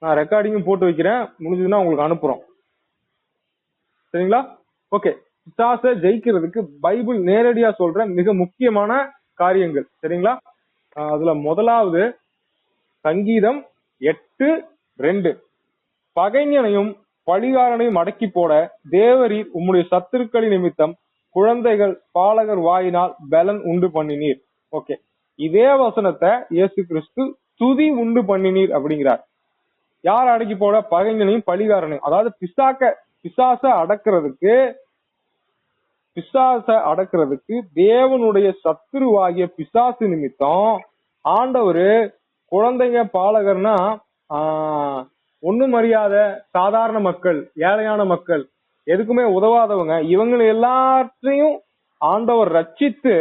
நான் ரெக்கார்டிங்கும் போட்டு வைக்கிறேன், முடிஞ்சதுன்னா உங்களுக்கு அனுப்புறோம். சரிங்களா? ஓகே. பிசாசை ஜெயிக்கிறதுக்கு பைபிள் நேரடியா சொல்ற மிக முக்கியமான காரியங்கள். சரிங்களா? அதுல முதலாவது சங்கீதம் 8:2. பகைஞனையும் பழிகாரனையும் அடக்கி போட தேவரீர் உம்முடைய சத்துருக்களின் நிமித்தம் குழந்தைகள் பாலகர் வாயினால் பலன் உண்டு பண்ணினீர். ஓகே, இதே வசனத்தை இயேசு கிறிஸ்து துதி உண்டு பண்ணினீர் அப்படிங்கிறார். யார் அடக்கி போட? பகைஞனையும் பழிகாரனையும். அதாவது பிசாச அடக்கிறதுக்கு தேவனுடைய சத்துருவாகிய பிசாசு நிமித்தம் ஆண்டவர் குழந்தைங்க பாலகர்னா ஒண்ணும் அறியாத சாதாரண மக்கள், ஏழையான மக்கள், எதுக்குமே உதவாதவங்க, இவங்களை எல்லாத்தையும் ஆண்டவர் ரட்சித்து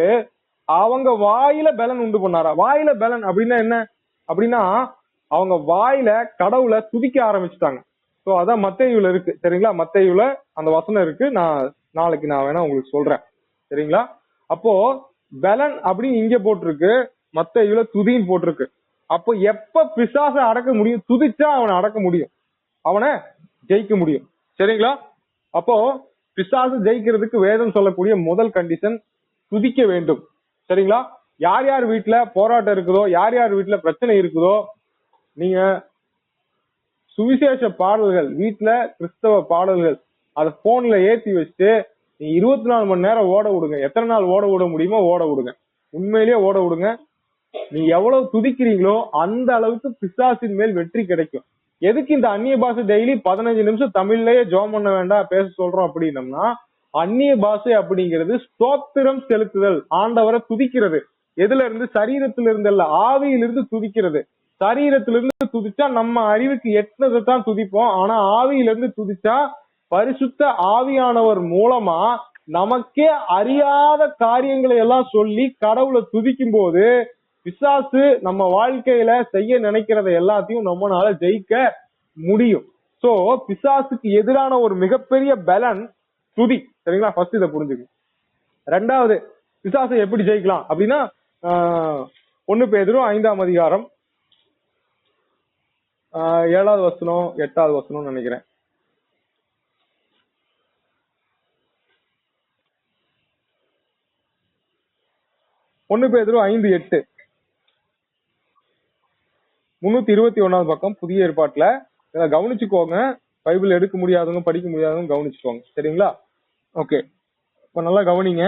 அவங்க வாயில பலன் உண்டு பண்ணாரா? வாயில பலன் அப்படின்னா என்ன அப்படின்னா அவங்க வாயில கடவுளை துதிக்க ஆரம்பிச்சுட்டாங்க. சோ அதான் மத்தேயுல இருக்கு. சரிங்களா? மத்தேயுல அந்த வசனம் இருக்கு. நாளைக்கு நான் வேணா உங்களுக்கு சொல்றேன். சரிங்களா? அப்போ பலன் அப்படின்னு இங்க போட்டிருக்கு, மத்தேயுல துதின்னு போட்டிருக்கு. அப்போ எப்ப பிசாச அடக்க முடியும்? துதிச்சா அவனை அடக்க முடியும், அவனை ஜெயிக்க முடியும். சரிங்களா? அப்போ பிசாசு ஜெயிக்கிறதுக்கு வேதம் சொல்லக்கூடிய முதல் கண்டிஷன் துதிக்க வேண்டும். சரிங்களா? யார் யார் வீட்டுல போராட்டம் இருக்குதோ, யார் யார் வீட்டுல பிரச்சனை இருக்குதோ, நீங்க சுவிசேஷ பாடல்கள், வீட்டுல கிறிஸ்தவ பாடல்கள் அதை போன்ல ஏத்தி வச்சுட்டு நீங்க 24 மணி நேரம் ஓட விடுங்க. எத்தனை நாள் ஓட விட முடியுமோ ஓட விடுங்க. உண்மையிலேயே ஓட விடுங்க. நீ எவ்வளவு துதிக்கிறீங்களோ அந்த அளவுக்கு பிசாசின் மேல் வெற்றி கிடைக்கும். எதுக்கு இந்த அந்நிய பாஷை டெய்லி 15 நிமிஷம் தமிழ்லயே ஜோம் பண்ண வேண்டாம் பேச சொல்றோம் அப்படின்னம்னா, அந்நிய பாஷை அப்படிங்கிறது ஸ்தோத்திரம் செலுத்துதல், ஆண்டவரை துதிக்கிறது. எதுல இருந்து? சரீரத்திலிருந்து இல்ல, ஆவியிலிருந்து துதிக்கிறது. சரீரத்திலிருந்து துதிச்சா நம்ம அறிவுக்கு எட்டுனதை தான் துதிப்போம். ஆனா ஆவியிலிருந்து துதிச்சா பரிசுத்த ஆவியானவர் மூலமா நமக்கே அறியாத காரியங்களை எல்லாம் சொல்லி கடவுளை துதிக்கும் போது பிசாசு நம்ம வாழ்க்கையில செய்ய நினைக்கிறத எல்லாத்தையும் நம்மளால ஜெயிக்க முடியும். சோ பிசாசுக்கு எதிரான ஒரு மிகப்பெரிய பலன் துதி. சரிங்களா? ஃபர்ஸ்ட் இதை புரிஞ்சுக்கணும். ரெண்டாவது, பிசாசை எப்படி ஜெயிக்கலாம் அப்படின்னா 1 பேதுரு 5ஆம் அதிகாரம் 7வது வசனம் 8வது வசனம் நினைக்கிறேன். 1 பேதுரு 5:8, 321வது பக்கம், புதிய ஏற்பாட்டுல. இதை கவனிச்சுக்கோங்க. பைபிள் எடுக்க முடியாதவங்க, படிக்க முடியாதவங்க கவனிச்சுக்கோங்க. சரிங்களா? ஓகே, இப்ப நல்லா கவனிங்க.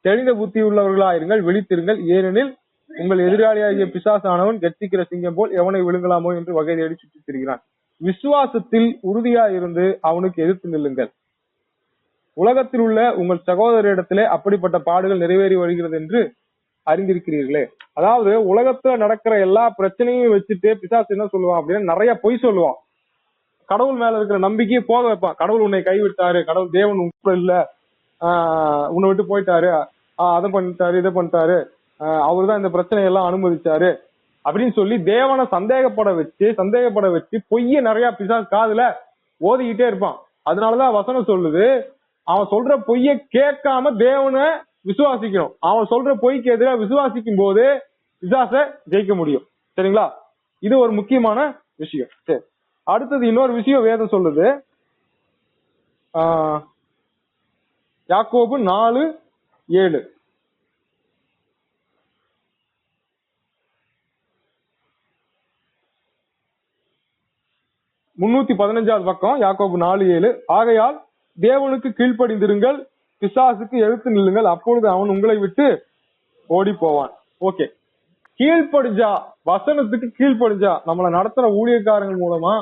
தெளிந்த புத்தி உள்ளவர்களாயிருங்கள், விழித்திருங்கள். ஏனெனில் உங்கள் எதிராளியாகிய பிசாசானவன் கெர்ச்சிக்கிற சிங்கம் போல் எவனை விழுங்கலாமோ என்று வகை தேடி சுற்றி திரிகிறான். விசுவாசத்தில் உறுதியா இருந்து அவனுக்கு எதிர்த்து நில்லுங்கள். உலகத்தில் உள்ள உங்கள் சகோதரிடத்திலே அப்படிப்பட்ட பாடுகள் நிறைவேறி வருகிறது என்று அறிந்திருக்கிறீர்களே. அதாவது உலகத்துல நடக்கிற எல்லா பிரச்சனையும் வச்சுட்டு பிசாசு என்ன சொல்லுவான் அப்படின்னா நிறைய பொய் சொல்லுவான். கடவுள் மேல இருக்கிற நம்பிக்கையை போக வைப்பான். கடவுள் உன்னை கைவிட்டாரு, கடவுள் தேவன் உங்க இல்ல, உன்னை விட்டு போயிட்டாரு, அதை பண்ணிட்டாரு, இதை பண்ணிட்டாரு, அவருதான் இந்த பிரச்சனையெல்லாம் அனுமதிச்சாரு அப்படின்னு சொல்லி தேவனை சந்தேகப்பட வச்சு பொய்ய நிறைய பிசாசு காதுல ஓதிக்கிட்டே இருப்பான். அதனாலதான் வசனம் சொல்லுது, அவன் சொல்ற பொய்ய கேட்காம தேவனை விசுவாசிக்கணும். அவன் சொல்ற பொய்க்கு எதிராக விசுவாசிக்கும் போது பிசாசை ஜெயிக்க முடியும். சரிங்களா? இது ஒரு முக்கியமான விஷயம். சரி, அடுத்தது இன்னொரு விஷயம் வேதம் சொல்லுது. யாக்கோபு 4:7. 315வது பக்கம், யாக்கோபு 4:7. ஆகையால் தேவனுக்கு கீழ்ப்படிந்திருங்கள், பிசாசுக்கு எதிர்த்து நில்லுங்கள், அப்பொழுது அவன் உங்களை விட்டு ஓடி போவான். ஓகே, கீழ்ப்படிஞ்சா, வசனத்துக்கு கீழ்ப்படிஞ்சா, நம்மளை நடத்துற ஊழியக்காரங்க மூலமா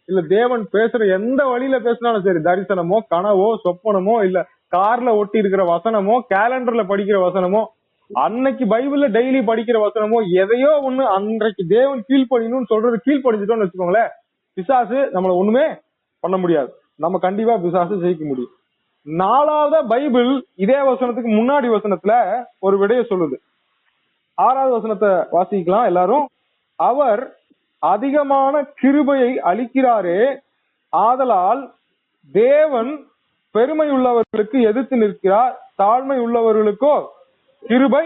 இல்ல தேவன் பேசுற எந்த வழியில பேசினாலும் சரி, தரிசனமோ கனவோ சொப்பனமோ இல்ல கார்ல ஒட்டி இருக்கிற வசனமோ கேலண்டர்ல படிக்கிற வசனமோ அன்னைக்கு பைபிள்ல டெய்லி படிக்கிற வசனமோ எதையோ ஒண்ணு அன்றைக்கு தேவன் கீழ்ப்படியணும்னு சொல்றது கீழ்ப்படிஞ்சிட்டோம்னு வச்சுக்கோங்களேன், பிசாசு நம்மள ஒண்ணுமே பண்ண முடியாது. நம்ம கண்டிப்பா பிசாசு ஜெயிக்க முடியும். 4வது பைபிள் இதே வசனத்துக்கு முன்னாடி வசனத்துல ஒரு விடைய சொல்லுது. 6வது வசனத்தை வாசிக்கலாம் எல்லாரும். அவர் அதிகமான கிருபையை அளிக்கிறாரே, ஆதலால் தேவன் பெருமை உள்ளவர்களுக்கு எதிர்த்து நிற்கிறார், தாழ்மை உள்ளவர்களுக்கோ கிருபை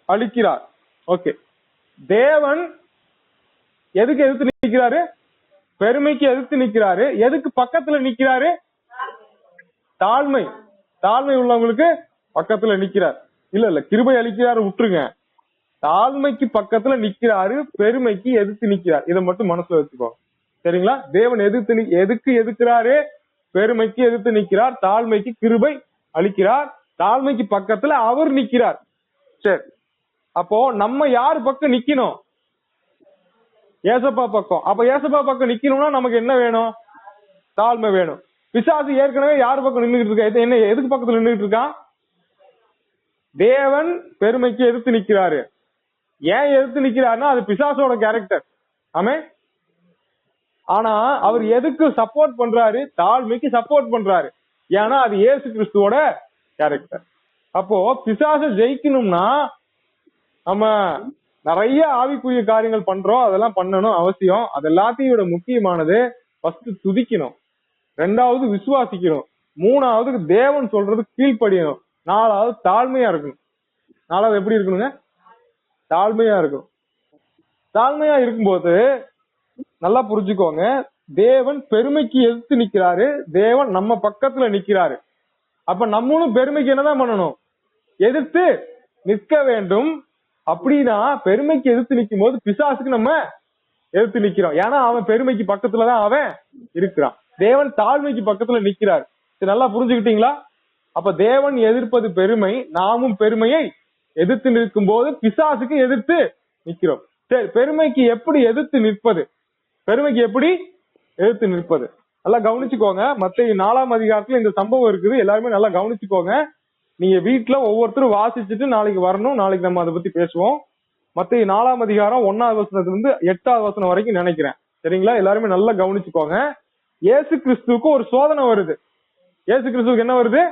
அளிக்கிறார். ஓகே, தேவன் எதுக்கு எதிர்த்து நிற்கிறாரு? பெருமைக்கு எதிர்த்து நிக்கிறாரு. எதுக்கு பக்கத்துல நிக்கிறாரு? தாழ்மை. தாழ்மை உள்ளவங்களுக்கு பக்கத்துல நிக்கிறார். இல்ல கிருபை அளிக்கிறாரு விட்டுருங்க. தாழ்மைக்கு பக்கத்துல நிக்கிறாரு, பெருமைக்கு எதிர்த்து நிக்கிறார். இதை மட்டும் மனசுல வச்சுக்கோங்க. சரிங்களா? தேவன் எதுக்கு எதிர்க்கிறாரு? பெருமைக்கு எதிர்த்து நிக்கிறார், தாழ்மைக்கு கிருபை அளிக்கிறார், தாழ்மைக்கு பக்கத்துல அவர் நிக்கிறார். சரி, அப்போ நம்ம யாரு பக்கம் நிக்கணும்? ஏசப்பா பக்கம். அப்ப ஏசப்பா பக்கம் நிக்கணும்னா நமக்கு என்ன வேணும்? தாழ்மை வேணும். பிசாசு ஏற்கனவே யாரு பக்கம் நின்றுட்டு இருக்கா? என்ன எதுக்கு பக்கத்துல நின்றுட்டு இருக்கான்? தேவன் பெருமைக்கு எதிர்த்து நிக்கிறாரு. ஏன் எதிர்த்து நிக்கிறாருன்னா அது பிசாசோட கேரக்டர். ஆமே. ஆனா அவர் எதுக்கு சப்போர்ட் பண்றாரு? தாழ்மைக்கு சப்போர்ட் பண்றாரு. ஏன்னா அது இயேசு கிறிஸ்துவோட கேரக்டர். அப்போ பிசாசை ஜெயிக்கணும்னா நம்ம நிறைய ஆவிக்குரிய காரியங்கள் பண்றோம், அதெல்லாம் பண்ணணும் அவசியம். அது எல்லாத்தையும் விட முக்கியமானது ஃபர்ஸ்ட் துதிக்கணும், ரெண்டாவது விசுவாசிக்கணும், மூணாவது தேவன் சொல்றது கீழ்ப்படியணும், நாலாவது தாழ்மையா இருக்கணும். நாலாவது எப்படி இருக்கணுங்க? தாழ்மையா இருக்கணும். தாழ்மையா இருக்கும்போது நல்லா புரிஞ்சுக்கோங்க, தேவன் பெருமைக்கு எதிர்த்து நிக்கிறாரு, தேவன் நம்ம பக்கத்துல நிக்கிறாரு. அப்ப நம்மளும் பெருமைக்கு என்னதான் பண்ணணும்? எதிர்த்து நிற்க வேண்டும். அப்படின்னா பெருமைக்கு எதிர்த்து நிற்கும் போது பிசாசுக்கு நம்ம எதிர்த்து நிக்கிறோம். ஏன்னா அவன் பெருமைக்கு பக்கத்துலதான் அவன் இருக்கிறான். தேவன் தாழ்மைக்கு பக்கத்துல நிக்கிறார். நல்லா புரிஞ்சுக்கிட்டீங்களா? அப்ப தேவன் எதிர்ப்பது பெருமை, நாமும் பெருமையை எதிர்த்து நிற்கும் போது பிசாசுக்கு எதிர்த்து நிக்கிறோம். சரி, பெருமைக்கு எப்படி எதிர்த்து நிற்பது? பெருமைக்கு எப்படி எதிர்த்து நிற்பது? நல்லா கவனிச்சுக்கோங்க. மத்தேயு 4ஆம் அதிகாரத்துல இந்த சம்பவம் இருக்குது. எல்லாருமே நல்லா கவனிச்சுக்கோங்க. நீங்க வீட்டுல ஒவ்வொருத்தரும் வாசிச்சுட்டு நாளைக்கு வரணும். நாளைக்கு நம்ம அதை பத்தி பேசுவோம். மத்தேயு 4ஆம் அதிகாரம் 1ஆவது வசனத்துல இருந்து 8ஆவது வசனம் வரைக்கும் நினைக்கிறேன். சரிங்களா? எல்லாருமே நல்லா கவனிச்சுக்கோங்க. இயேசு கிறிஸ்துவுக்கு ஒரு சோதனை வருது. இயேசு கிறிஸ்துவுக்கு என்ன வருது?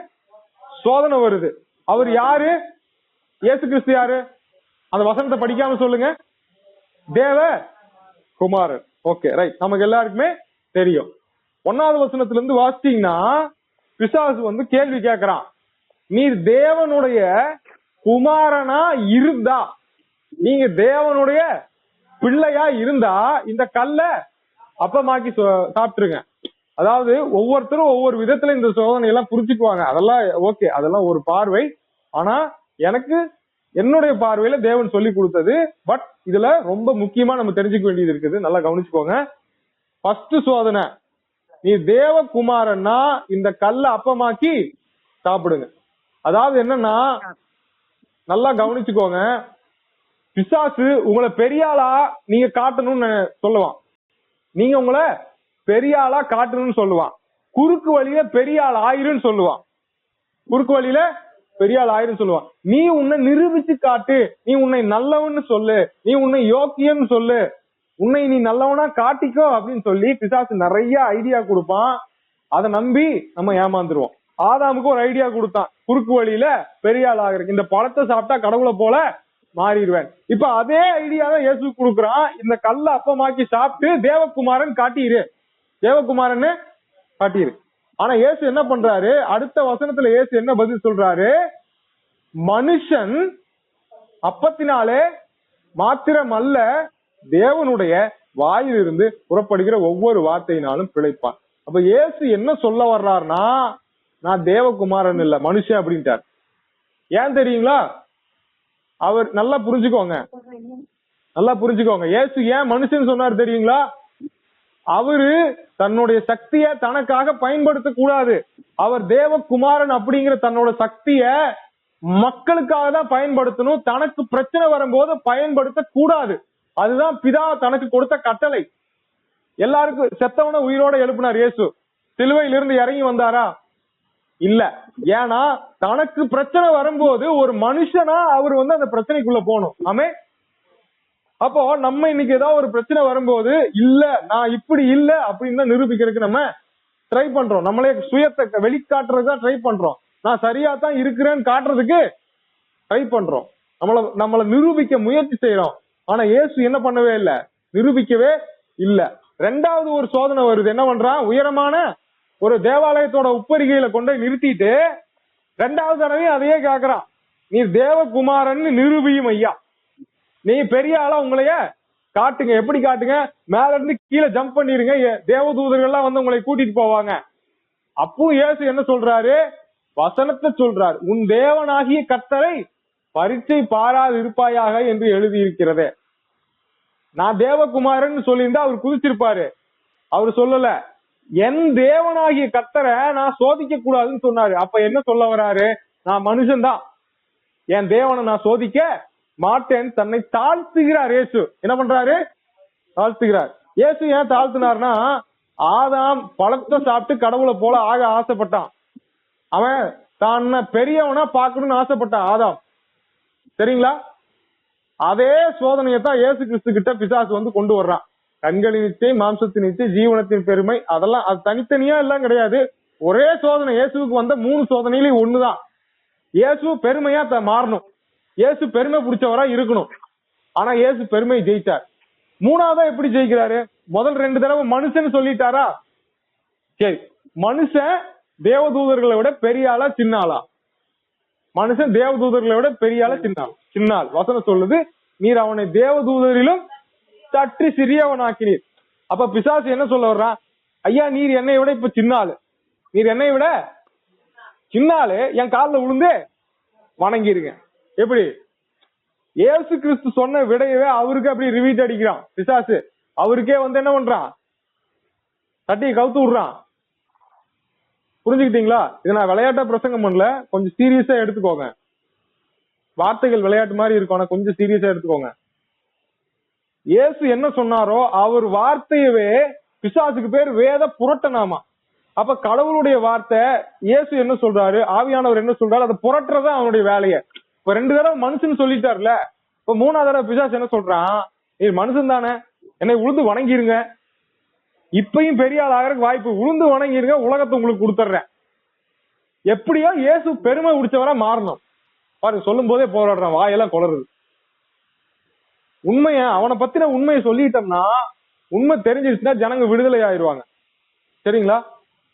சோதனை வருது. அவர் யாரு? இயேசு கிறிஸ்து யாரு? அந்த வசனத்தை படிக்காம சொல்லுங்க. தேவ குமாரன். Okay, right. நமக்கு எல்லாருக்குமே தெரியும். 1ஆவது வசனத்துல இருந்து வாசிச்சீங்கன்னா பிசாசு கேள்வி கேட்கிறான். நீர் தேவனுடைய குமாரனா இருந்தா, நீங்க தேவனுடைய பிள்ளையா இருந்தா இந்த கல்ல அப்பமாக்கி சாப்பிட்டுருங்க. அதாவது ஒவ்வொருத்தரும் ஒவ்வொரு விதத்துல இந்த சோதனை எல்லாம் புரிஞ்சுக்குவாங்க. அதெல்லாம் ஓகே, அதெல்லாம் ஒரு பார்வை. ஆனா எனக்கு என்னுடைய பார்வையில தேவன் சொல்லி கொடுத்தது. பட் இதுல ரொம்ப முக்கியமா நம்ம தெரிஞ்சுக்க வேண்டியது இருக்குது. நல்லா கவனிச்சுக்கோங்க. ஃபர்ஸ்ட் சோதனை, நீ தேவகுமாரன்னா இந்த கல்ல அப்பமாக்கி சாப்பிடுங்க. அதாவது என்னன்னா, நல்லா கவனிச்சுக்கோங்க, பிசாசு உங்களை பெரிய ஆளா நீங்க காட்டணும்னு சொல்லுவான். நீங்க உங்களை பெரிய ஆளா காட்டணும்னு சொல்லுவான். குறுக்கு வழியில பெரிய ஆள் ஆயிருன்னு சொல்லுவான். குறுக்கு வழியில பெரிய ஆள் ஆயிரும் சொல்லுவான். நீ உன்னை நிரூபிச்சு காட்டு, நீ உன்னை நல்லவன்னு சொல்லு, நீ உன்னை யோக்கியன்னு சொல்லு, உன்னை நீ நல்லவனா காட்டிக்கோ அப்படின்னு சொல்லி பிசாசு நிறைய ஐடியா கொடுப்பான். அதை நம்பி நம்ம ஏமாந்துருவோம். ஆதாமுக்கு ஒரு ஐடியா கொடுத்தான், குறுக்கு வழியில பெரிய ஆள் ஆகுறதுக்கு, இந்த பழத்தை சாப்பிட்டா கடவுளை போல மாறிடுவேன். இப்ப அதே ஐடியாவை இயேசு கொடுக்குறான். இந்த கல்ல அப்பமாக்கி சாப்பிட்டு தேவகுமாரன் காட்டிரு, தேவகுமாரன் காட்டிரு. ஆனா இயேசு என்ன பண்றாரு? அடுத்த வசனத்துல இயேசு என்ன பதில் சொல்றாரு? மனுஷன் அப்பத்தினாலே மாத்திரம் அல்ல, தேவனுடைய வாயிலிருந்து புறப்படுகிற ஒவ்வொரு வார்த்தையினாலும் பிழைப்பான். அப்ப இயேசு என்ன சொல்ல வர்றாருன்னா, நான் தேவகுமாரன் இல்ல மனுஷன் அப்படின்ட்டார். ஏன் தெரியுங்களா? அவர் நல்லா புரிஞ்சுக்கோங்க, நல்லா புரிஞ்சுக்கோங்க. இயேசு ஏன் மனுஷன் சொன்னார் தெரியுங்களா? அவரு தன்னுடைய சக்திய தனக்காக பயன்படுத்த கூடாது. அவர் தேவகுமாரன் அப்படிங்கிற தன்னோட சக்திய மக்களுக்காக தான் பயன்படுத்தணும். தனக்கு பிரச்சனை வரும்போது பயன்படுத்த கூடாது. அதுதான் பிதா தனக்கு கொடுத்த கட்டளை. எல்லாருக்கும் செத்தவன உயிரோட எழுப்பினார் இயேசு. சிலுவையிலிருந்து இறங்கி வந்தாரா? இல்ல. ஏன்னா தனக்கு பிரச்சனை வரும்போது ஒரு மனுஷனா அவர் அந்த பிரச்சனைக்குள்ள போகணும். ஆமே. அப்போ நம்ம இன்னைக்கு ஏதாவது ஒரு பிரச்சனை வரும்போது, இல்ல நான் இப்படி இல்ல அப்படின்னு நிரூபிக்கிறதுக்கு நம்ம ட்ரை பண்றோம். நம்மளே சுயத்தை வெளிக்காட்டுறதுதான் ட்ரை பண்றோம். நான் சரியா தான் இருக்கிறேன்னு காட்டுறதுக்கு ட்ரை பண்றோம். நம்மள நிரூபிக்க முயற்சி செய்யறோம். ஆனா இயேசு என்ன பண்ணவே இல்ல, நிரூபிக்கவே இல்ல. ரெண்டாவது ஒரு சோதனை வருது. என்ன பண்றான்? உயரமான ஒரு தேவாலயத்தோட உப்பரிகையில கொண்டு நிறுத்திட்டு ரெண்டாவது தடவை அதையே கேக்குறான். நீ தேவகுமாரன் நிரூபியும் ஐயா, நீ பெரிய ஆளா உங்களைய காட்டுங்க. எப்படி காட்டுங்க? மேல இருந்து கீழே ஜம்ப் பண்ணிருங்க, தேவதூதர்கள் எல்லாம் வந்து உங்களை கூட்டிட்டு போவாங்க. அப்போ இயேசு என்ன சொல்றாரு? வசனத்தை சொல்றார், உன் தேவனாகிய கர்த்தரை பரீட்சை பாராது இருப்பாயாக என்று எழுதி இருக்கிறது. நான் தேவகுமாரன் சொல்லியிருந்தா அவர் குதிச்சிருப்பாரு. அவர் சொல்லல, என் தேவனாகிய கர்த்தரை நான் சோதிக்க கூடாதுன்னு சொன்னாரு. அப்ப என்ன சொல்ல வராரு? நான் மனுஷன்தான், என் தேவனை நான் சோதிக்க மாட்டேன். தன்னை தாழ்த்துகிறார் இயேசு. என்ன பண்றாரு? தாழ்த்துகிறார். இயேசு ஏன் தாழ்த்தினார்னா, ஆதாம் பழத்தை சாப்பிட்டு கடவுளை போல ஆக ஆசைப்பட்டான். அவன் தான் பெரியவனா பார்க்கணும்னு ஆசைப்பட்டான் ஆதாம். சரிங்களா? அதே சோதனையத்தான் இயேசு கிறிஸ்து கிட்ட பிசாசு வந்து கொண்டு வர்றான். கண்களின் இச்சை, மாம்சத்தின் இச்சை, ஜீவனத்தின் பெருமை, அதெல்லாம் அது தனித்தனியா எல்லாம் கிடையாது. ஒரே சோதனை. இயேசுக்கு வந்த 3 சோதனையிலும் ஒண்ணுதான். இயேசு பெருமையா மாறணும், இயேசு பெருமை பிடிச்சவரா இருக்கணும். ஆனா இயேசு பெருமையை ஜெயிச்சார். 3ஆவதா எப்படி ஜெயிக்கிறாரு? முதல் 2 தடவை மனுஷன் சொல்லிட்டாரா? சரி, மனுஷன் தேவதூதர்களை விட பெரிய ஆளா சின்ன ஆளா? மனுஷன் தேவதூதர்களை விட பெரிய ஆளா சின்ன ஆள்? சின்ன ஆள். வசனம் சொல்லுது, நீர் அவனை தேவதூதரிலும் சற்று சிறியவனாக்கினீர். அப்ப பிசாசு என்ன சொல்ல வர்றான்? ஐயா, நீர் என்னை விட இப்ப சின்ன ஆளு, நீர் என்னை விட சின்ன ஆளு, என் காலில் விழுந்து வணங்கிருங்க. எப்படி? இயேசு கிறிஸ்து சொன்ன விடையவே அவருக்கு அப்படி ரிவீட் அடிக்கிறான் பிசாசு. அவருக்கே வந்து என்ன பண்றான்? தட்டியை கவுத்து விடுறான். புரிஞ்சுக்கிட்டீங்களா? இதை நான் விளையாட்டா பிரசங்கம் பண்ணல, கொஞ்சம் சீரியஸா எடுத்துக்கோங்க. வார்த்தைகள் விளையாட்டு மாதிரி இருக்கும், ஆனா கொஞ்சம் சீரியஸா எடுத்துக்கோங்க. இயேசு என்ன சொன்னாரோ அவர் வார்த்தையவே பிசாசுக்கு பேர் வேத புரட்டனாமா. அப்ப கடவுளுடைய வார்த்தை, இயேசு என்ன சொல்றாரு, ஆவியானவர் என்ன சொல்றாரு, அதை புரட்டுறதா அவனுடைய வேலையை. இப்ப 2 தடவை மனுஷன் சொல்லிட்டாருல, இப்ப 3ஆவது தடவை பிசாசு என்ன சொல்றான்? நீ மனுஷன் தானே, என்னை உழுந்து வணங்கிருங்க. இப்பயும் பெரிய ஆள் ஆகிறதுக்கு வாய்ப்பு, உளுந்து வணங்கிருங்க, உலகத்தை உங்களுக்கு கொடுத்துட்றேன். எப்படியோ இயேசு பெருமை உடிச்சவரா மாறணும். பாருங்க, சொல்லும் போதே போராடுறான், வாயெல்லாம் குளறுது. உண்மைய, அவனை பத்தின உண்மையை சொல்லிட்டோம்னா, உண்மை தெரிஞ்சிருச்சுன்னா ஜனங்க விடுதலை ஆயிடுவாங்க. சரிங்களா?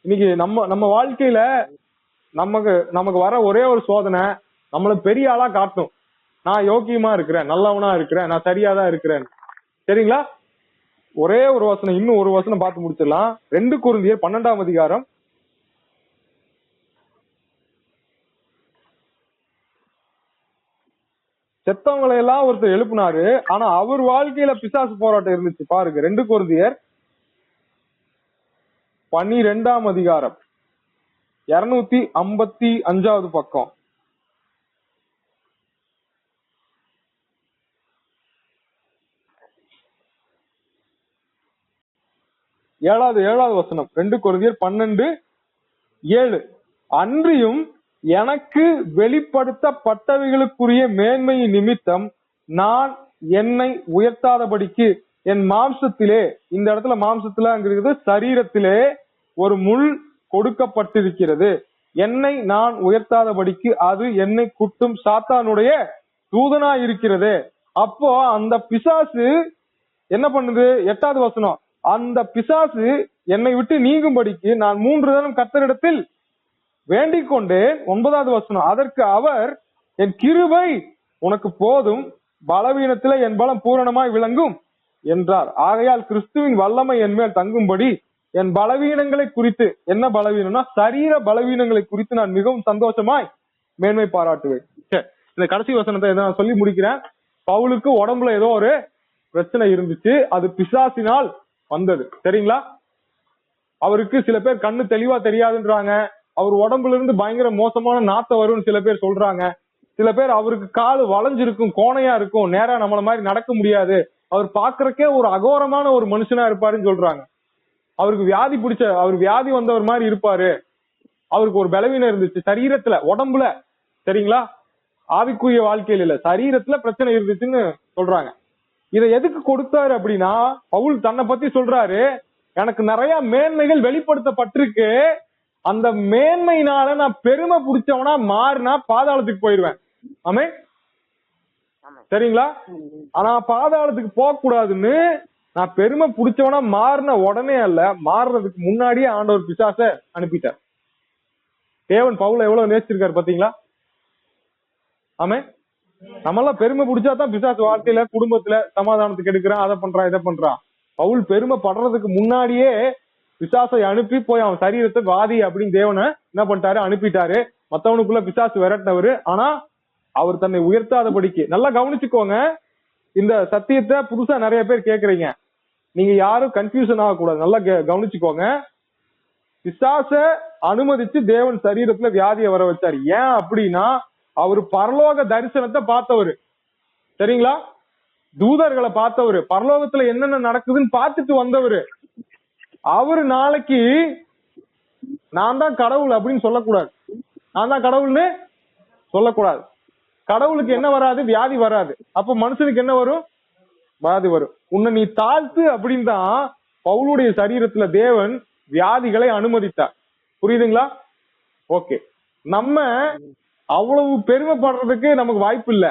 இன்னைக்கு நம்ம வாழ்க்கையில நமக்கு வர ஒரே ஒரு சோதனை, நம்மள பெரிய ஆளா காட்டும். நான் யோக்கியமா இருக்கிறேன், நல்லவனா இருக்கிறேன், நான் சரியாதான் இருக்கிறேன். சரிங்களா? ஒரே ஒரு வசனம், இன்னும் ஒரு வசனம் பார்த்து முடிச்சிடலாம். 2 கொரிந்தியர் 12ஆம் அதிகாரம். செத்தவங்களை எல்லாம் ஒருத்தர் எழுப்பினாரு, ஆனா அவர் வாழ்க்கையில பிசாசு போராட்டம் இருந்துச்சு. பாருங்க, 2 கொரிந்தியர் 12ஆம் அதிகாரம் 255வது பக்கம். 7வது வசனம். 2 கொரிந்தியர் 12:7. அன்றியும் எனக்கு வெளிப்படுத்தப்பட்டவைகளுக்குரிய மேன்மையின் நிமித்தம் நான் என்னை உயர்த்தாதபடிக்கு என் மாம்சத்திலே, இந்த இடத்துல மாம்சத்துல சரீரத்திலே ஒரு முள் கொடுக்கப்பட்டிருக்கிறது. என்னை நான் உயர்த்தாதபடிக்கு அது என்னை குட்டும் சாத்தானுடைய தூதனா இருக்கிறது. அப்போ அந்த பிசாசு என்ன பண்ணுது? 8வது வசனம். அந்த பிசாசு என்னை விட்டு நீங்கும்படிக்கு நான் 3 தரம் கர்த்தரிடத்தில் வேண்டிக் கொண்டேன். 9வது வசனம். அதற்கு அவர், என் கிருபை உனக்கு போதும், பலவீனத்திலே என் பலம் பூரணமாய் விளங்கும் என்றார். ஆகையால் கிறிஸ்துவின் வல்லமை என் மேல் தங்கும்படி என் பலவீனங்களை குறித்து, என்ன பலவீனம்னா சரீர பலவீனங்களை குறித்து நான் மிகவும் சந்தோஷமாய் மேன்மை பாராட்டுவேன். இந்த கடைசி வசனத்தை நான் சொல்லி முடிக்கிறேன். பவுலுக்கு உடம்புல ஏதோ ஒரு பிரச்சனை இருந்துச்சு, அது பிசாசினால் வந்தது. சரிங்களா? அவருக்கு சில பேர் கண்ணு தெளிவா தெரியாதுன்றாங்க, அவர் உடம்புல இருந்து பயங்கர மோசமான நாத்தம் வரும்னு சில பேர் சொல்றாங்க. சில பேர் அவருக்கு கால் வளைஞ்சிருக்கும், கோணையா இருக்கும், நேரா நம்மள மாதிரி நடக்க முடியாது, அவர் பாக்குறக்கே ஒரு அகோரமான ஒரு மனுஷனா இருப்பாருன்னு சொல்றாங்க. அவருக்கு அவர் வியாதி வந்தவர் மாதிரி இருப்பாரு. அவருக்கு ஒரு பலவீனம் இருந்துச்சு சரீரத்துல, உடம்புல. சரிங்களா? ஆவிக்குரிய வாழ்க்கையில இல்ல, சரீரத்துல பிரச்சனை இருந்துச்சுன்னு சொல்றாங்க. இதை எதுக்கு கொடுத்தாரு அப்படின்னா, பவுல் தன்னை பத்தி சொல்றாரு, எனக்கு நிறைய மேன்மைகள் வெளிப்படுத்தப்பட்டிருக்கு, அந்த மேன்மையினால நான் பெருமை பிடிச்சவனா மாறினா பாதாளத்துக்கு போயிருவேன். ஆமே, சரிங்களா? ஆனா பாதாளத்துக்கு போக கூடாதுன்னு நான் பெருமை பிடிச்சவனா மாறின உடனே அல்ல, மாறுறதுக்கு முன்னாடியே ஆண்டவர் பிசாச அனுப்பிட்டார். தேவன் பவுல எவ்வளவு நேசிச்சிருக்காரு பாத்தீங்களா? ஆமே. நம்ம எல்லாம் பெருமை பிடிச்சாதான் பிசாசு வாழ்க்கையில குடும்பத்துல சமாதானத்துக்கு எடுக்கிறான், அதை பண்றான் இதை பண்றான். பவுல் பெருமை படுறதுக்கு முன்னாடியே பிசாசை அனுப்பி போய் அவன் சரீரத்தை வாதி அப்படின்னு தேவனை என்ன பண்ணிட்டாரு, அனுப்பிட்டாரு. மத்தவனுக்குள்ள பிசாசு விரட்டினவரு. ஆனா அவர் தன்னை உயர்த்தாதபடிக்கு. நல்லா கவனிச்சுக்கோங்க, இந்த சத்தியத்தை புதுசா நிறைய பேர் கேக்குறீங்க, நீங்க யாரும் கன்ஃபியூஷன் ஆகக்கூடாது. நல்லா கவனிச்சுக்கோங்க. பிசாச அனுமதிச்சு தேவன் சரீரத்துல வியாதியை வர வச்சாரு. ஏன் அப்படின்னா அவரு பரலோக தரிசனத்தை பார்த்தவரு, சரிங்களா? தூதர்களை பார்த்தவரு, பரலோகத்துல என்னென்ன நடக்குதுன்னு பார்த்துட்டு வந்தவரு. அவரு நாளைக்கு நான் தான் கடவுள் அப்படின்னு சொல்லக்கூடாது, நான் தான் கடவுள்னு சொல்லக்கூடாது. கடவுளுக்கு என்ன வராது, வியாதி வராது. அப்ப மனுஷனுக்கு என்ன வரும், வியாதி வரும். உன்னை நீ தாழ்த்து அப்படின்னு தான் பவுலுடைய சரீரத்துல தேவன் வியாதிகளை அனுமதித்தார். புரியுதுங்களா? ஓகே, நம்ம அவ்வளவு பெருமைப்படுறதுக்கு நமக்கு வாய்ப்பு இல்ல.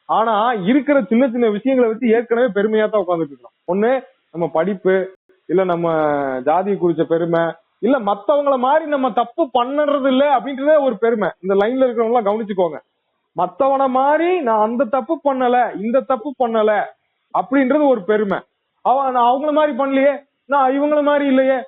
ஆனா இருக்கிற சின்ன சின்ன விஷயங்களை வச்சு ஏற்கனவே பெருமையா தான் உட்காந்துட்டு இருக்கோம். ஒண்ணு நம்ம படிப்பு, இல்ல நம்ம ஜாதியை குறிச்ச பெருமை, இல்ல மத்தவங்கள மாதிரி நம்ம தப்பு பண்ணுறது இல்ல அப்படின்றதே ஒரு பெருமை. இந்த லைன்ல இருக்கிறவங்க எல்லாம் கவனிச்சுக்கோங்க. மத்தவன மாதிரி நான் அந்த தப்பு பண்ணல, இந்த தப்பு பண்ணல அப்படின்றது ஒரு பெருமை. நான் அவங்கள மாதிரி பண்ணலையே, நான் இவங்கள மாதிரி இல்லையே,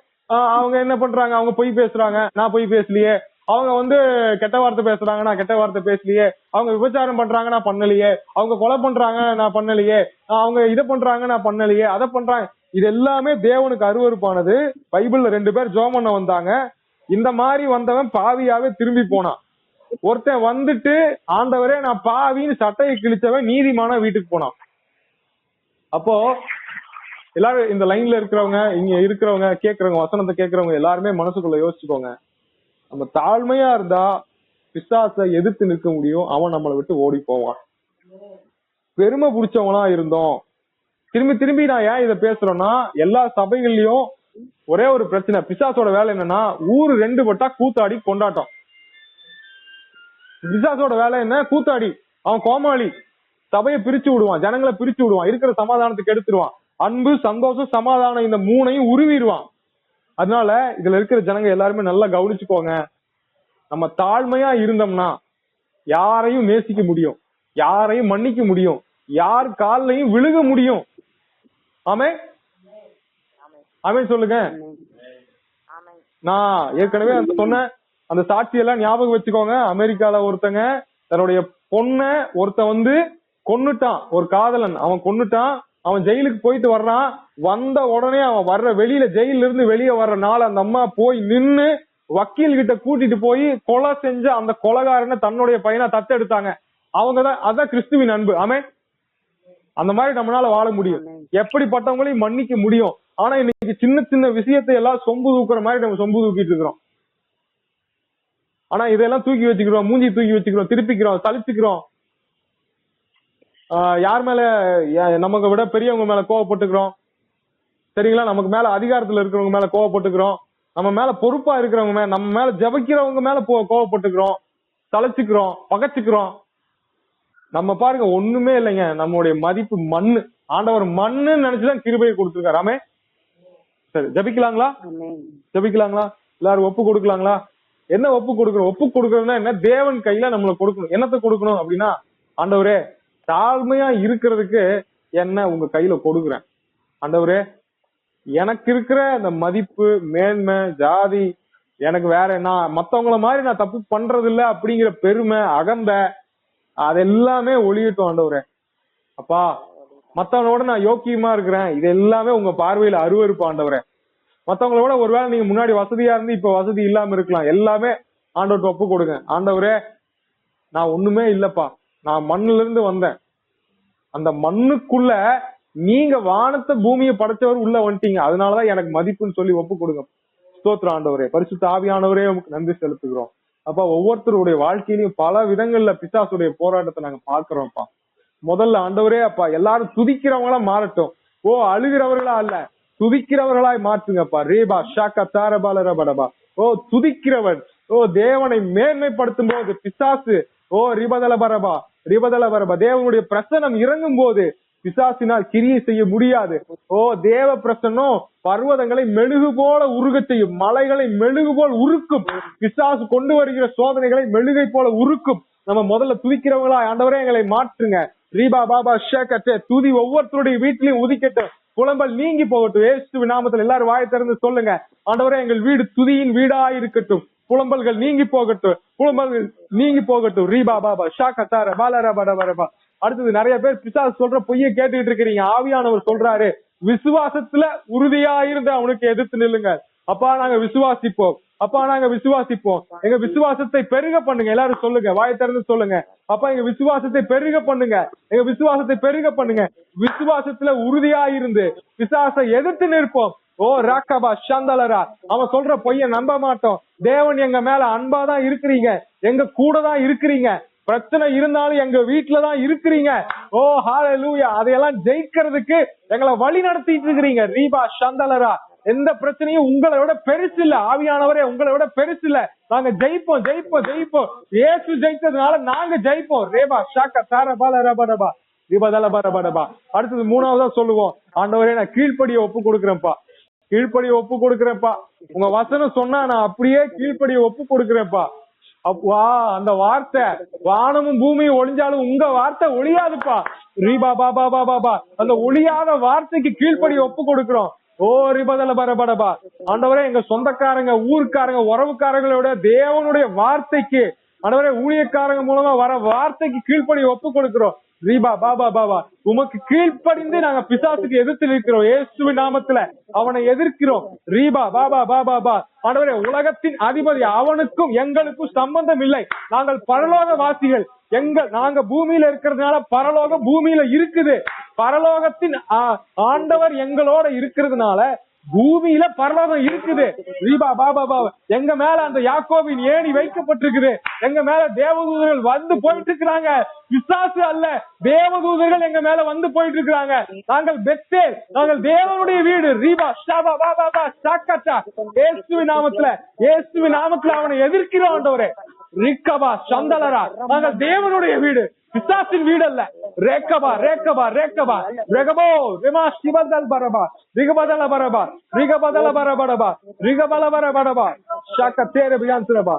அவங்க என்ன பண்றாங்க, அவங்க பொய் பேசுறாங்க, நான் பொய் பேசலையே, அவங்க கெட்ட வார்த்தை பேசுறாங்க, நான் கெட்ட வார்த்தை பேசலையே, அவங்க விபச்சாரம் பண்றாங்க, நான் பண்ணலையே, அவங்க கொலை பண்றாங்க, நான் பண்ணலையே, அவங்க இதை பண்றாங்க, நான் பண்ணலையே, அதை பண்றாங்க. இது எல்லாமே தேவனுக்கு அருவருப்பானது. பைபிள்ல 2 பேர் ஜெபம் பண்ண வந்தாங்க. இந்த மாதிரி வந்தவன் பாவியாவே திரும்பி போனான். ஒருத்தன் வந்துட்டு ஆண்டவரே நான் பாவின்னு சட்டையை கிழிச்சவன் நீதிமான வீட்டுக்கு போனான். அப்போ எல்லாரும் இந்த லைன்ல இருக்கிறவங்க, இங்க இருக்கிறவங்க, கேக்குறவங்க, வசனத்தை கேக்குறவங்க எல்லாருமே மனசுக்குள்ள யோசிச்சுக்கோங்க. நம்ம தாழ்மையா இருந்தா பிசாசை எதிர்த்து நிற்க முடியும், அவன் நம்மளை விட்டு ஓடி போவான். பெருமை பிடிச்சவங்களா இருந்தோம். திரும்பி திரும்பி நான் ஏன் இதை பேசுறேன்னா, எல்லா சபைகள்லயும் ஒரே ஒரு பிரச்சனை, பிசாசோட வேலை என்னன்னா ஊரு 2 பட்டா கூத்தாடி கொண்டாட்டம். பிசாசோட வேலை என்ன, கூத்தாடி. அவன் கோமாளி, சபையை பிரிச்சு விடுவான், ஜனங்களை பிரிச்சு விடுவான், இருக்கிற சமாதானத்துக்கு எடுத்துருவான், அன்பு சந்தோஷம் சமாதானம் இந்த 3ஐயும் உருவிடுவான். அதனால இதுல இருக்கிற ஜனங்க எல்லாருமே நல்லா கவனிச்சுக்கோங்க. நம்ம தாழ்மையா இருந்தோம்னா யாரையும் நேசிக்க முடியும், யாரையும் மன்னிக்க முடியும், யார் காலையும் விழுக முடியும். ஆமே ஆமே சொல்லுங்க. நான் ஏற்கனவே சொன்ன அந்த சாட்சியெல்லாம் ஞாபகம் வச்சுக்கோங்க. அமெரிக்கால ஒருத்தங்க தன்னுடைய பொண்ண ஒருத்தன் கொன்னுட்டான், ஒரு காதலன், அவன் கொன்னுட்டான். அவன் ஜெயிலுக்கு போயிட்டு வர்றான். வந்த உடனே அவன் வர்ற வெளியில, ஜெயில இருந்து வெளியே வர்ற நாள் அந்த அம்மா போய் நின்னு வக்கீல் கிட்ட கூட்டிட்டு போய் கொலை செஞ்ச அந்த கொலைகாரனை தன்னுடைய பையனை தத்தெடுத்தாங்க. அவங்கதான், அதான் கிறிஸ்துவின் அன்பு. ஆமே, அந்த மாதிரி நம்மளால வாழ முடியும், எப்படிப்பட்டவங்களையும் மன்னிக்க முடியும். ஆனா இன்னைக்கு சின்ன சின்ன விஷயத்தை எல்லாம் சொம்பு தூக்குற மாதிரி நம்ம சொம்பு தூக்கிட்டு இருக்கிறோம். ஆனா இதெல்லாம் தூக்கி வச்சுக்கிறோம், மூஞ்சி தூக்கி வச்சுக்கிறோம், திருப்பிக்கிறோம், சலிச்சுக்கிறோம். யார் மேல, நமக்கு விட பெரியவங்க மேல கோவப்பட்டுக்கிறோம், சரிங்களா? நமக்கு மேல அதிகாரத்துல இருக்கிறவங்க மேல கோவப்பட்டுக்கிறோம், நம்ம மேல பொறுப்பா இருக்கிறவங்க மேல, நம்ம மேல ஜபிக்கிறவங்க மேல கோவப்பட்டுக்கிறோம், சலைச்சுக்கிறோம், பகைச்சுக்கிறோம். நம்ம பாருங்க ஒண்ணுமே இல்லைங்க, நம்மளுடைய மதிப்பு மண்ணு. ஆண்டவர் மண்ணு நினைச்சுதான் கிருபையை கொடுத்துருக்காரு. ஆமே, சரி ஜபிக்கலாங்களா? ஜபிக்கலாங்களா? எல்லாரும் ஒப்பு கொடுக்கலாங்களா? என்ன ஒப்பு கொடுக்கணும்? ஒப்பு கொடுக்கறதுன்னா என்ன, தேவன் கையில நம்மள கொடுக்கணும். என்னத்தை கொடுக்கணும் அப்படின்னா, ஆண்டவரே தாழ்மையா இருக்கிறதுக்கு என்ன உங்க கையில கொடுக்குறேன். ஆண்டவரே எனக்கு இருக்கிற அந்த மதிப்பு, மேன்மை, ஜாதி, எனக்கு வேற என்ன, மத்தவங்கள மாதிரி நான் தப்பு பண்றது இல்ல அப்படிங்கிற பெருமை, அகந்த, அதெல்லாமே ஒளியட்டும் ஆண்டவரே. அப்பா, மத்தவங்களோட நான் யோக்கியமா இருக்கிறேன், இது எல்லாமே உங்க பார்வையில அருவருப்பு ஆண்டவரே. மத்தவங்களோட ஒருவேளை நீங்க முன்னாடி வசதியா இருந்து இப்ப வசதி இல்லாம இருக்கலாம், எல்லாமே ஆண்டவர்கிட்ட ஒப்பு கொடுங்க. ஆண்டவரே நான் ஒண்ணுமே இல்லப்பா, நான் மண்ணுல இருந்து வந்தேன், அந்த மண்ணுக்குள்ள நீங்க வானத்தை பூமியை படைச்சவர் உள்ள வந்துட்டீங்க, அதனாலதான் எனக்கு மதிப்புன்னு சொல்லி ஒப்பு கொடுங்க. ஸ்தோத்திரம் ஆண்டவரே. பரிசுத்த ஆவியானவரே உங்களுக்கு நன்றி செலுத்துகிறோம். அப்பா, ஒவ்வொருத்தருடைய வாழ்க்கையிலும் பல விதங்கள்ல பிசாசுடைய போராட்டத்தை நாங்க பாக்குறோம்ப்பா. முதல்ல ஆண்டவரே அப்பா, எல்லாரும் துதிக்கிறவங்களா மாறட்டும். ஓ அழுகிறவர்களா அல்ல, துதிக்கிறவர்களாய் மாற்றுங்கப்பா. ரேபா ஷாக்கா தாரபாலரபடபா. ஓ துதிக்கிறவன், ஓ தேவனை மேன்மைப்படுத்தும் போது பிசாசு, ஓ ரிபதலபரபா ரிபதலபரபா, தேவனுடைய பிரசனம் இறங்கும் போது பிசாசினால் கிரியை செய்ய முடியாது. ஓ தேவ பிரசன்னம் பர்வதங்களை மெழுகு போல உருக செய்யும், மலைகளை மெழுகு போல் உருக்கும். பிசாசு கொண்டு வருகிற சோதனைகளை மெழுகை போல உருக்கும். நம்ம முதல்ல துதிக்கிறவங்களா ஆண்டவரே எங்களை மாற்றுங்க. ரீபா பாபா ஷேகட்டே துதி ஒவ்வொருத்தருடைய வீட்லயும் உதிக்கட்டும். புலம்பல் நீங்கி போகட்டும். இயேசுவின் நாமத்தில் எல்லாரும் வாயை திறந்து சொல்லுங்க, ஆண்டவரே எங்கள் வீடு துதியின் வீடா இருக்கட்டும். புலம்பல்கள் நீங்கி போகட்டும். புலம்பல்கள் நீங்கி போகட்டும். ரீபா பாபா ஷாகத்தார பாலரா படபரபா. அடுத்தது நிறைய பேர் பிசாசு சொல்ற பொய்ய கேட்டுக்கிட்டு இருக்கிறீங்க. ஆவியானவர் சொல்றாரு, விசுவாசத்துல உறுதியா இருந்து அவனுக்கு எதிர்த்து நில்லுங்க. அப்பா நாங்க விசுவாசிப்போம், அப்பா நாங்க விசுவாசிப்போம். எங்க விசுவாசத்தை பெருக பண்ணுங்க. எல்லாரும் சொல்லுங்க, வாய் திறந்து சொல்லுங்க, அப்பா எங்க விசுவாசத்தை பெருக பண்ணுங்க, எங்க விசுவாசத்தை பெருக பண்ணுங்க. விசுவாசத்துல உறுதியா இருந்து பிசாசை எதிர்த்து நிற்போம். ஓ ராக்கபா சந்தலரா, அவன் சொல்ற பொய்ய நம்ப மாட்டோம். தேவன் எங்க மேல அன்பாதான் இருக்கிறீங்க, எங்க கூட தான் இருக்கிறீங்க. பிரச்சனை இருந்தாலும் எங்க வீட்டுலதான் இருக்கிறீங்க. ஓ ஹalleluya, அதையெல்லாம் ஜெயிக்கிறதுக்கு எங்களை வழி நடத்திட்டு இருக்கிறீங்க. ரீபா சந்தலரா, எந்த பிரச்சனையும் உங்களை விட பெருசு இல்ல. ஆவியானவரே உங்களை விட பெருசு இல்ல. நாங்க ஜெயிப்போம் ஜெயிப்போம் ஜெயிப்போம். இயேசு ஜெயித்ததுனால நாங்க ஜெயிப்போம். ரேபா ஷாக்க தார பால ரபடபா ரிபதல பரபடபா. அடுத்தது மூணாவதா சொல்லுவோம், ஆண்டவரே நான் கீழ்ப்படியை ஒப்பு கொடுக்கிறேன்ப்பா, கீழ்ப்படியை ஒப்பு கொடுக்கிறேன்ப்பா. உங்க வசனம் சொன்னா நான் அப்படியே கீழ்ப்படியை ஒப்பு கொடுக்கிறேன்ப்பா. அப்பா அந்த வார்த்தை வானமும் பூமியும் ஒளிஞ்சாலும் உங்க வார்த்தை ஒளியாதுப்பா. ரீபா பாபா பாபா, அந்த ஒளியாத வார்த்தைக்கு கீழ்ப்படி ஒப்பு கொடுக்கிறோம். ஓ ரிபதல பரபடபா. ஆண்டவரே எங்க சொந்தக்காரங்க, ஊருக்காரங்க, உறவுக்காரங்களோட தேவனுடைய வார்த்தைக்கு, ஆண்டவரே ஊழியக்காரங்க மூலமா வர வார்த்தைக்கு கீழ்ப்படி ஒப்பு கொடுக்கிறோம். ரீபா பாபா பாபா, உமக்கு கீழ்ப்படிந்து நாங்க பிசாசுக்கு எதிர்த்து நிற்கிறோம். இயேசுவின் நாமத்துல அவனை எதிர்க்கிறோம். ரீபா பாபா பாபா பா. ஆண்டவரே உலகத்தின் அதிபதி, அவனுக்கும் எங்களுக்கும் சம்பந்தம் இல்லை. நாங்கள் பரலோக வாசிகள். நாங்க பூமியில இருக்கிறதுனால பரலோகம் பூமியில இருக்குது. பரலோகத்தின் ஆண்டவர் எங்களோட இருக்கிறதுனால பூமியில பரலோகம் இருக்குது. ரீபா பாபா பாபா, எங்க மேல அந்த யாக்கோபின் ஏணி வைக்கப்பட்டிருக்குது. எங்க மேல தேவதூதர்கள் வந்து போயிட்டு இருக்கிறாங்க. பிசாசு அல்ல, தேவதூதர்கள் எங்க மேல வந்து போயிட்டு இருக்கிறாங்க. நாங்கள் பெத்தேல், நாங்கள் தேவனுடைய வீடு. ரீபா ஷாபா பாபா பா சாக்கட்டா. இயேசுவின் நாமத்துல, இயேசுவின் நாமத்துல அவனை எதிர்க்கிறோம். ஆண்டவரே ரிக்கபா சந்தலரா, நாங்கள் தேவனுடைய வீடு, பிசாசின் வீடு அல்ல. ரேக்கபா ரேக்கபா ரேக்கபா ரெகபோ ரிமா சிவதல் பரபா ரிகபதல பரபா ரிகபதல பரபடபா ரிகபல பரபடபா ஷாக்க தேர பியான்சுரபா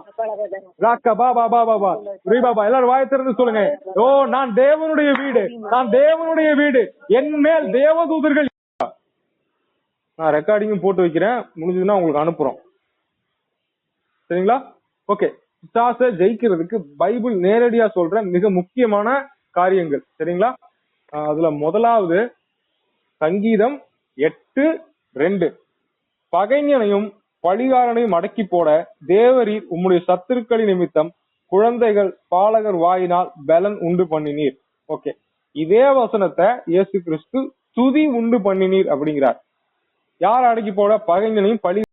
ராக்க பாபா பாபா பா ரிபாபா. எல்லாரும் வாயை திறந்து சொல்லுங்க, ஓ நான் தேவனுடைய வீடு, நான் தேவனுடைய வீடு, என் மேல் தேவதூதர்கள். நான் ரெக்கார்டிங்கும் போட்டு வைக்கிறேன், முடிஞ்சதுன்னா உங்களுக்கு அனுப்புறோம். சரிங்களா? ஓகே. பிசாசை ஜெயிக்கிறதுக்கு பைபிள் நேரடியா சொல்ற மிக முக்கியமான காரியங்கள். சரிங்களா? அதுல முதலாவது சங்கீதம் 8:2, பகைஞனையும் பழிகாரனையும் அடக்கி போட தேவரீர் உம்முடைய சத்துருக்களின் நிமித்தம் குழந்தைகள் பாலகர் வாயினால் பலன் உண்டு பண்ணினீர். ஓகே, இதே வசனத்தை இயேசு கிறிஸ்து துதி உண்டு பண்ணினீர் அப்படிங்கிறார். யார் அடக்கி போட? பகைஞனையும் பழி